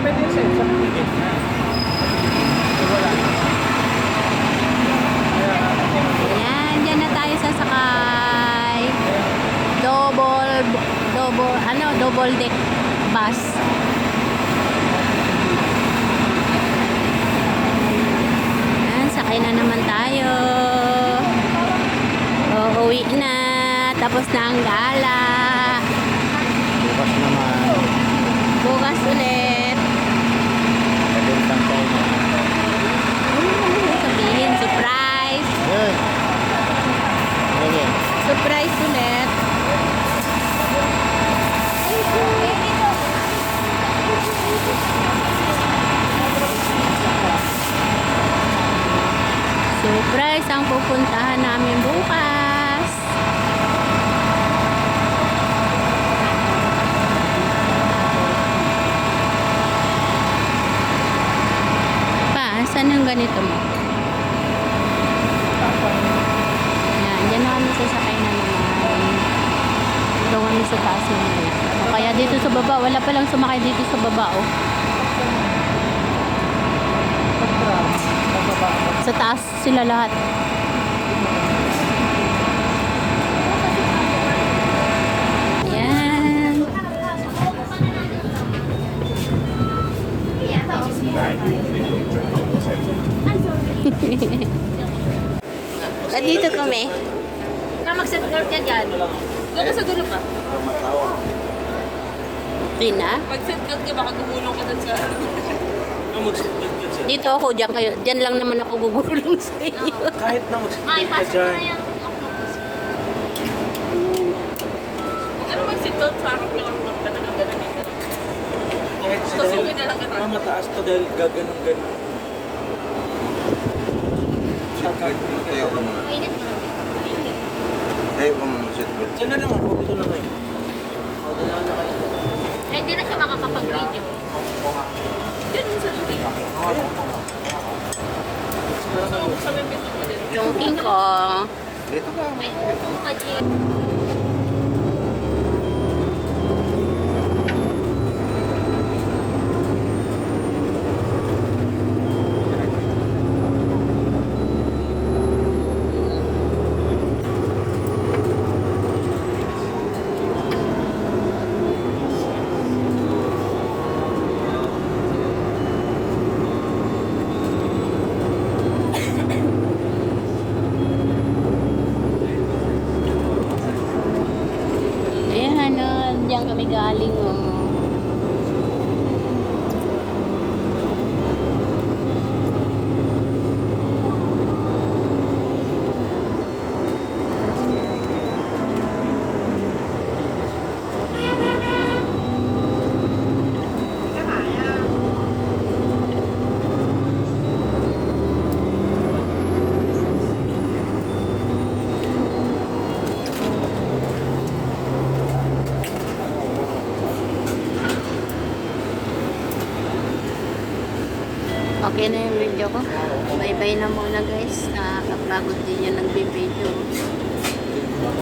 Pwede yung sa isang ticket na. So, wala. Ayan, dyan na tayo sasakay. Double deck bus. Ayan, sakay na naman tayo. Uuwi na. Tapos na ang gala. Bukas naman. Bukas ulit. Pagkintang tayo na. Sabihin, surprise. Yun. Sige. Surprise ulit. Surprise ang pupuntahan namin bukas. Pa, saan ang ganito mo? Yan, dyan na kami sasakay na naman. Ito kami sa taas mamaya. O kaya dito sa baba, wala palang sumakay dito sa baba, oh. Sa taas sila lahat. Yan. Dito kami. Na mag-set guard ka dyan. Doon ka sa dulo ka. Rina. Mag-set guard ka, baka gumulong ka doon sa... Dito ako, dyan kayo. Dyan lang naman ako gugulong sa inyo. Kahit na mag-sit Ay, ka pasok na dyan. yung octopus. Ano mag-set guard? Parang lang ka na ng gano'n dito. Kahit sila, Susukin na lang ka na. mataas to dahil gaganon-ganon. Tayo ko muna. Mainit mo. Tayo ko muna. Seatbelt. Diyan na lang ako, dito na ngayon. Eh, hindi na siya makakapag-video. Diyan yung sa dulo. So, sa may pinto mo din. Yung king ko. Dito ka. May upo ka dyan. Ayan, diyan kami galing. Oh. Okay na yung video ko. Bye-bye na muna guys. Nakakapagod din yung nagbe-video.